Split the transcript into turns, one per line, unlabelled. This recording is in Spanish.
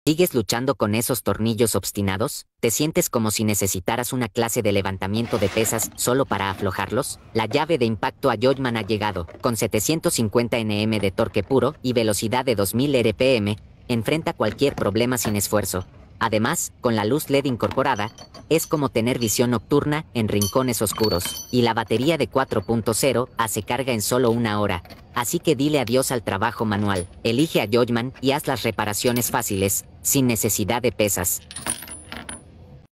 ¿Sigues luchando con esos tornillos obstinados? ¿Te sientes como si necesitaras una clase de levantamiento de pesas solo para aflojarlos? La llave de impacto a Jotman ha llegado, con 750 Nm de torque puro y velocidad de 2000 RPM, enfrenta cualquier problema sin esfuerzo. Además, con la luz LED incorporada, es como tener visión nocturna en rincones oscuros, y la batería de 4.0 se carga en solo una hora. Así que dile adiós al trabajo manual, elige a Jotman y haz las reparaciones fáciles, sin necesidad de pesas.